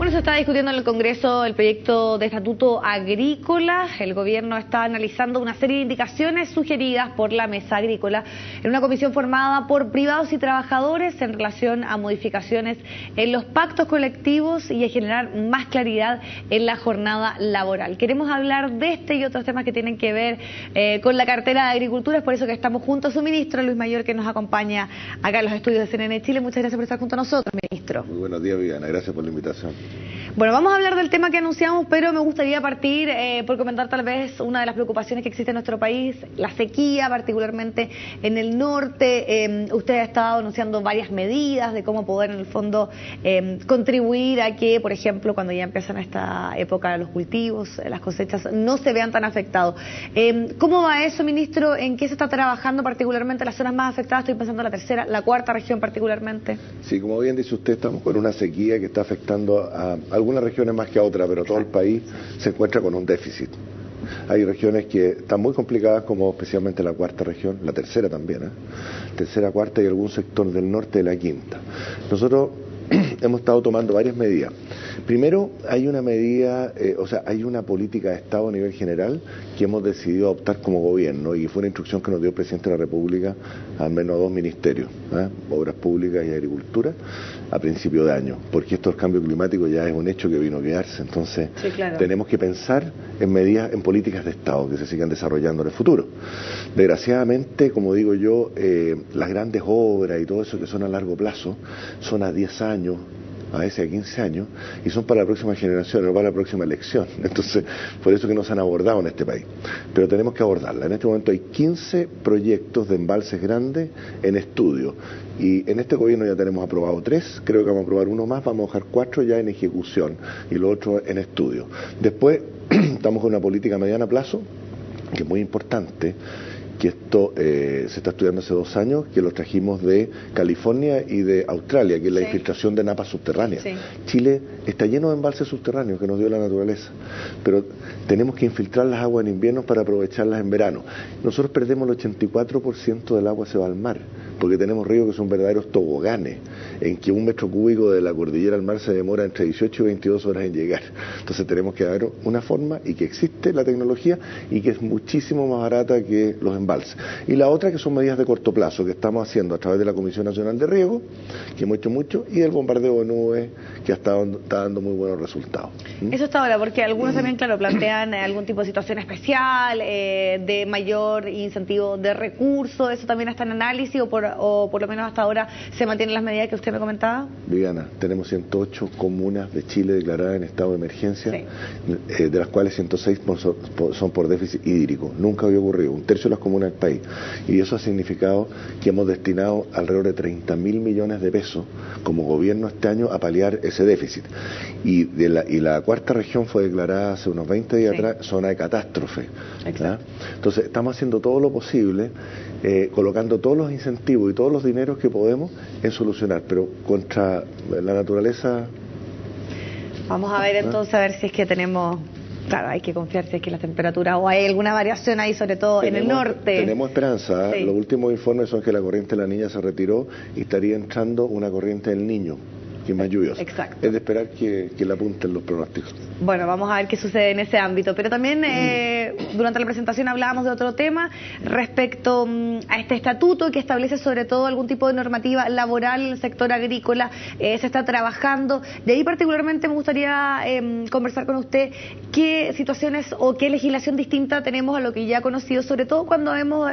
Bueno, se está discutiendo en el Congreso el proyecto de estatuto agrícola. El gobierno está analizando una serie de indicaciones sugeridas por la Mesa Agrícola en una comisión formada por privados y trabajadores en relación a modificaciones en los pactos colectivos y a generar más claridad en la jornada laboral. Queremos hablar de este y otros temas que tienen que ver con la cartera de Agricultura. Es por eso que estamos junto a su ministro, Luis Mayor, que nos acompaña acá en los estudios de CNN Chile. Muchas gracias por estar junto a nosotros, ministro. Muy buenos días, Viviana. Gracias por la invitación. Bueno, vamos a hablar del tema que anunciamos, pero me gustaría partir por comentar tal vez una de las preocupaciones que existe en nuestro país, la sequía, particularmente en el norte. Usted ha estado anunciando varias medidas de cómo poder, en el fondo, contribuir a que, por ejemplo, cuando ya empiezan esta época de los cultivos, las cosechas, no se vean tan afectados. ¿Cómo va eso, ministro? ¿En qué se está trabajando particularmente las zonas más afectadas? Estoy pensando en la tercera, la cuarta región particularmente. Sí, como bien dice usted, estamos con una sequía que está afectando a algunas regiones más que a otras, pero todo el país se encuentra con un déficit. Hay regiones que están muy complicadas, como especialmente la cuarta región, la tercera también, tercera, cuarta y algún sector del norte de la quinta. Nosotros hemos estado tomando varias medidas. Primero, hay una medida, hay una política de Estado a nivel general que hemos decidido adoptar como gobierno, y fue una instrucción que nos dio el presidente de la República al menos a dos ministerios, Obras Públicas y Agricultura, a principio de año, porque esto del cambio climático ya es un hecho que vino a quedarse. Entonces, sí, claro, tenemos que pensar en medidas, en políticas de Estado que se sigan desarrollando en el futuro. Desgraciadamente, como digo yo, las grandes obras y todo eso que son a largo plazo, son a 10 años, a veces a 15 años, y son para la próxima generación, no para la próxima elección. Entonces, por eso que no se han abordado en este país. Pero tenemos que abordarla. En este momento hay 15 proyectos de embalses grandes en estudio. Y en este gobierno ya tenemos aprobado 3, creo que vamos a aprobar uno más, vamos a dejar 4 ya en ejecución y los otros en estudio. Después, estamos con una política a mediano plazo, que es muy importante, que esto se está estudiando hace 2 años, que lo trajimos de California y de Australia, que es la infiltración de napas subterráneas. Sí. Chile está lleno de embalses subterráneos que nos dio la naturaleza, pero tenemos que infiltrar las aguas en invierno para aprovecharlas en verano. Nosotros perdemos el 84% del agua se va al mar, porque tenemos ríos que son verdaderos toboganes, en que 1 metro cúbico de la cordillera al mar se demora entre 18 y 22 horas en llegar. Entonces tenemos que dar una forma, y que existe la tecnología, y que es muchísimo más barata que los embalses. Y la otra, que son medidas de corto plazo, que estamos haciendo a través de la Comisión Nacional de Riego, que hemos hecho mucho, y el bombardeo de nubes, que está dando muy buenos resultados. Eso está ahora, porque algunos también, claro, plantean algún tipo de situación especial, de mayor incentivo de recursos. ¿Eso también está en análisis, o por lo menos hasta ahora se mantienen las medidas que usted me comentaba? Viviana, tenemos 108 comunas de Chile declaradas en estado de emergencia, sí, de las cuales 106 son por déficit hídrico. Nunca había ocurrido. 1/3 de las comunas del país, y eso ha significado que hemos destinado alrededor de 30.000 millones de pesos como gobierno este año a paliar ese déficit, y la cuarta región fue declarada hace unos 20 días atrás zona de catástrofe. Entonces estamos haciendo todo lo posible, colocando todos los incentivos y todos los dineros que podemos en solucionar, pero contra la naturaleza. Vamos a ver entonces, a ver si es que tenemos. Claro, hay que confiar si es que las temperaturas, o hay alguna variación ahí, sobre todo en el norte. Tenemos esperanza. Sí. Los últimos informes son que la corriente de la Niña se retiró y estaría entrando una corriente del Niño, que es más lluviosa. Exacto. Es de esperar que la apunten los pronósticos. Bueno, vamos a ver qué sucede en ese ámbito. Pero también durante la presentación hablábamos de otro tema respecto a este estatuto que establece sobre todo algún tipo de normativa laboral en el sector agrícola. Se está trabajando. De ahí particularmente me gustaría conversar con usted qué situaciones o qué legislación distinta tenemos a lo que ya conocido, sobre todo cuando hemos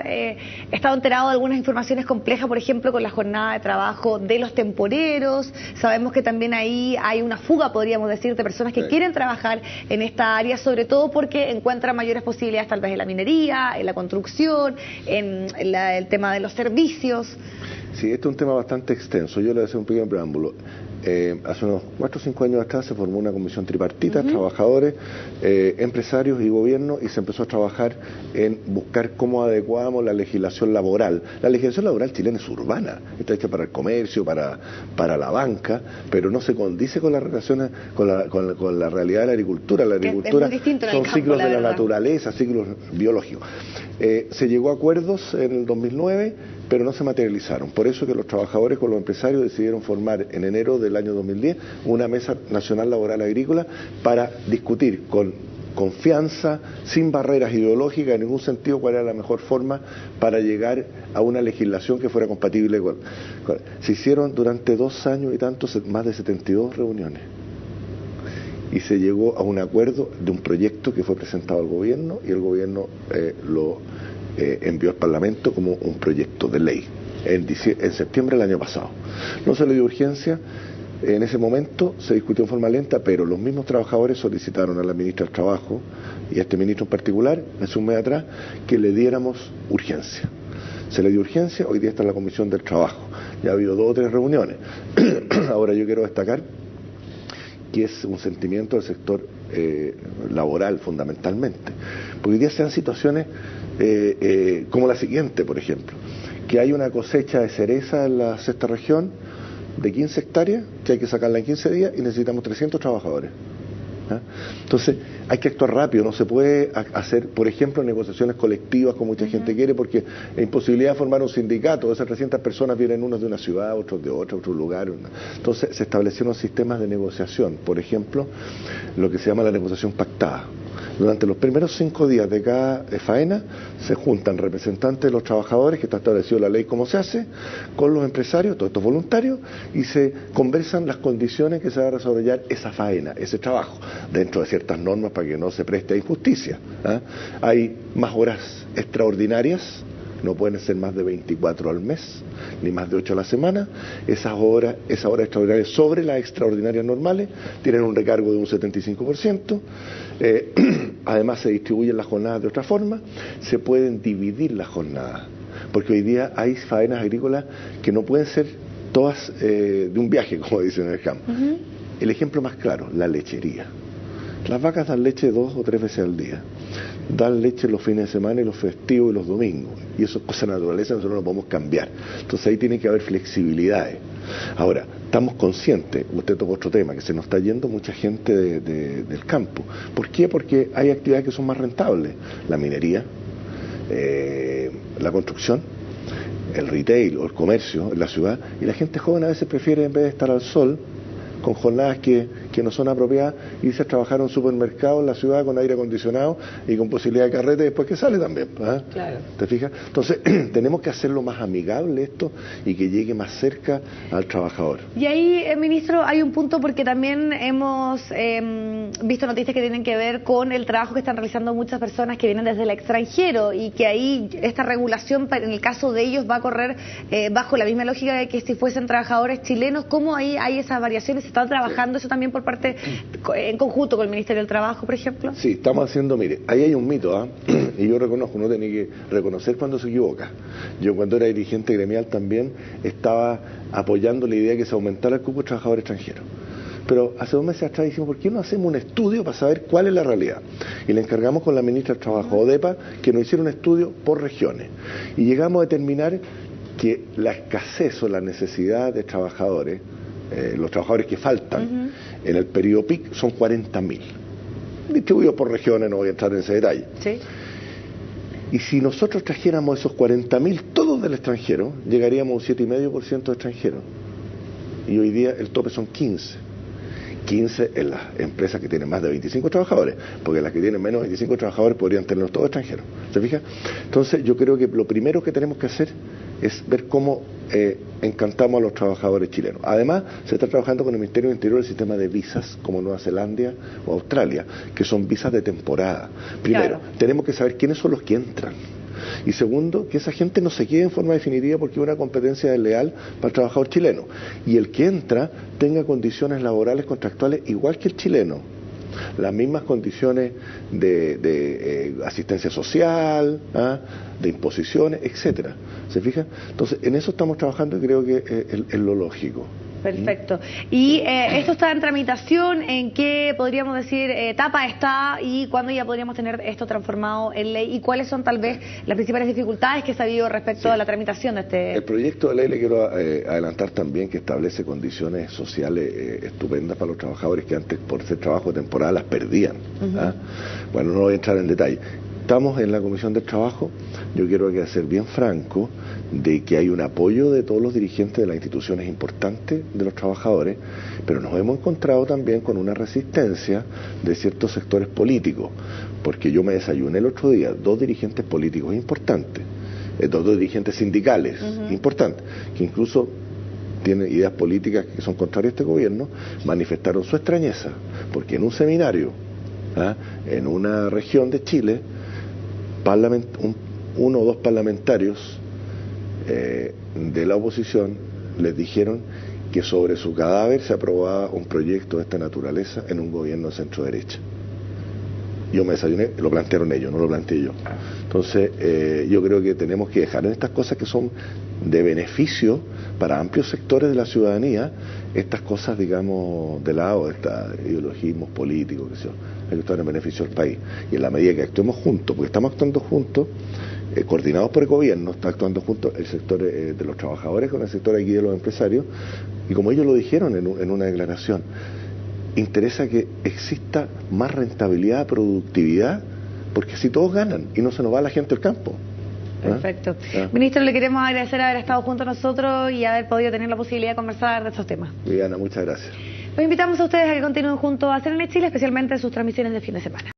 estado enterados de algunas informaciones complejas, por ejemplo, con la jornada de trabajo de los temporeros. Sabemos que también ahí hay una fuga, podríamos decir, de personas que quieren trabajar en esta área, sobre todo porque encuentran mayores posibilidades tal vez en la minería, en la construcción, en el tema de los servicios. Sí, este es un tema bastante extenso. Yo le voy a hacer un pequeño preámbulo. Hace unos 4 o 5 años atrás se formó una comisión tripartita, trabajadores, empresarios y gobierno, y se empezó a trabajar en buscar cómo adecuábamos la legislación laboral. La legislación laboral chilena es urbana, está hecha para el comercio, para la banca, pero no se condice con las relaciones, con la realidad de la agricultura. La agricultura son ciclos de la naturaleza, ciclos biológicos. Se llegó a acuerdos en el 2009 pero no se materializaron. Por eso que los trabajadores con los empresarios decidieron formar en enero del año 2010 una Mesa Nacional Laboral Agrícola para discutir con confianza, sin barreras ideológicas en ningún sentido, cuál era la mejor forma para llegar a una legislación que fuera compatible con... Se hicieron durante 2 años y tantos más de 72 reuniones y se llegó a un acuerdo de un proyecto que fue presentado al gobierno y el gobierno lo envió al Parlamento como un proyecto de ley en septiembre del año pasado. No se le dio urgencia. En ese momento se discutió en forma lenta, pero los mismos trabajadores solicitaron a la ministra del Trabajo y a este ministro en particular, hace un mes atrás, que le diéramos urgencia. Se le dio urgencia, hoy día está en la Comisión del Trabajo. Ya ha habido 2 o 3 reuniones. Ahora yo quiero destacar que es un sentimiento del sector laboral fundamentalmente. Porque hoy día se dan situaciones como la siguiente, por ejemplo, que hay una cosecha de cereza en la 6ª región de 15 hectáreas, que hay que sacarla en 15 días y necesitamos 300 trabajadores. ¿Ah? Entonces, hay que actuar rápido, no se puede hacer, por ejemplo, negociaciones colectivas como mucha gente quiere, porque la imposibilidad de formar un sindicato, de esas 300 personas vienen unos de una ciudad, otros de otra, otro lugar. Entonces, se establecieron sistemas de negociación, por ejemplo, lo que se llama la negociación pactada. Durante los primeros 5 días de cada faena se juntan representantes de los trabajadores, que está establecido la ley cómo se hace, con los empresarios, todos estos voluntarios, y se conversan las condiciones que se va a desarrollar esa faena, ese trabajo, dentro de ciertas normas para que no se preste a injusticia. ¿Ah? Hay más horas extraordinarias, no pueden ser más de 24 al mes, ni más de 8 a la semana. Esas horas extraordinarias sobre las extraordinarias normales tienen un recargo de un 75%. Además se distribuyen las jornadas de otra forma, se pueden dividir las jornadas, porque hoy día hay faenas agrícolas que no pueden ser todas de un viaje, como dicen en el campo. El ejemplo más claro, la lechería. Las vacas dan leche 2 o 3 veces al día. Dan leche los fines de semana y los festivos y los domingos. Y eso es cosa de naturaleza, nosotros no lo podemos cambiar. Entonces ahí tiene que haber flexibilidades. Ahora, estamos conscientes, usted tocó otro tema, que se nos está yendo mucha gente del campo. ¿Por qué? Porque hay actividades que son más rentables. La minería, la construcción, el retail o el comercio en la ciudad. Y la gente joven a veces prefiere, en vez de estar al sol, con jornadas que no son apropiadas, irse a trabajar a un supermercado en la ciudad con aire acondicionado y con posibilidad de carrete después que sale también. ¿Ah? Claro. ¿Te fijas? Entonces, tenemos que hacerlo más amigable esto y que llegue más cerca al trabajador. Y ahí, ministro, hay un punto porque también hemos visto noticias que tienen que ver con el trabajo que están realizando muchas personas que vienen desde el extranjero y que ahí esta regulación, en el caso de ellos, va a correr bajo la misma lógica de que si fuesen trabajadores chilenos. ¿Cómo ahí hay esas variaciones? ¿Se está trabajando eso también por parte, en conjunto con el Ministerio del Trabajo, por ejemplo? Sí, estamos haciendo, mire, ahí hay un mito, ¿ah? Y yo reconozco, uno tiene que reconocer cuando se equivoca. Yo cuando era dirigente gremial también estaba apoyando la idea de que se aumentara el cupo de trabajadores extranjeros. Pero hace 2 meses atrás dijimos, ¿por qué no hacemos un estudio para saber cuál es la realidad? Y le encargamos con la ministra del Trabajo, ODEPA, que nos hiciera un estudio por regiones. Y llegamos a determinar que la escasez o la necesidad de trabajadores, los trabajadores que faltan en el periodo PIC son 40.000, distribuidos por regiones, no voy a entrar en ese detalle. Sí. Y si nosotros trajéramos esos 40.000 todos del extranjero, llegaríamos a un 7,5% de extranjeros. Y hoy día el tope son 15 en las empresas que tienen más de 25 trabajadores, porque las que tienen menos de 25 trabajadores podrían tenerlos todos extranjeros. ¿Se fija? Entonces yo creo que lo primero que tenemos que hacer es ver cómo encantamos a los trabajadores chilenos. Además, se está trabajando con el Ministerio del Interior el sistema de visas, como Nueva Zelanda o Australia, que son visas de temporada. Primero, tenemos que saber quiénes son los que entran. Y segundo, que esa gente no se quede en forma definitiva porque es una competencia desleal para el trabajador chileno. Y el que entra tenga condiciones laborales contractuales igual que el chileno. Las mismas condiciones de asistencia social, de imposiciones, etcétera. ¿Se fija? Entonces, en eso estamos trabajando y creo que es lo lógico. Perfecto. ¿Y esto está en tramitación? ¿En qué, podríamos decir, etapa está? ¿Y cuándo ya podríamos tener esto transformado en ley? ¿Y cuáles son tal vez las principales dificultades que se ha habido respecto a la tramitación de este...? El proyecto de ley, le quiero adelantar también, que establece condiciones sociales estupendas para los trabajadores que antes, por ser trabajo de temporada, las perdían. Bueno, no voy a entrar en detalle. Estamos en la Comisión del Trabajo. Yo quiero ser bien franco de que hay un apoyo de todos los dirigentes de las instituciones importantes de los trabajadores, pero nos hemos encontrado también con una resistencia de ciertos sectores políticos, porque yo me desayuné el otro día 2 dirigentes políticos importantes, 2 dirigentes sindicales importantes, que incluso tienen ideas políticas que son contrarias a este gobierno, manifestaron su extrañeza, porque en un seminario, en una región de Chile, uno o 2 parlamentarios de la oposición les dijeron que sobre su cadáver se aprobaba un proyecto de esta naturaleza en un gobierno de centro derecha. Yo me desayuné, lo plantearon ellos, no lo planteé yo. Entonces, yo creo que tenemos que dejar en estas cosas que son de beneficio para amplios sectores de la ciudadanía, estas cosas, digamos, de lado de estos ideologismos políticos, que hay que estar en beneficio del país. Y en la medida que actuemos juntos, porque estamos actuando juntos, coordinados por el gobierno, está actuando juntos el sector de los trabajadores con el sector aquí de los empresarios, y como ellos lo dijeron en una declaración, interesa que exista más rentabilidad, productividad, porque así todos ganan y no se nos va la gente al campo. Perfecto. Ministro, le queremos agradecer haber estado junto a nosotros y haber podido tener la posibilidad de conversar de estos temas. Viviana, muchas gracias. Los invitamos a ustedes a que continúen junto a CNN Chile, especialmente en sus transmisiones de fin de semana.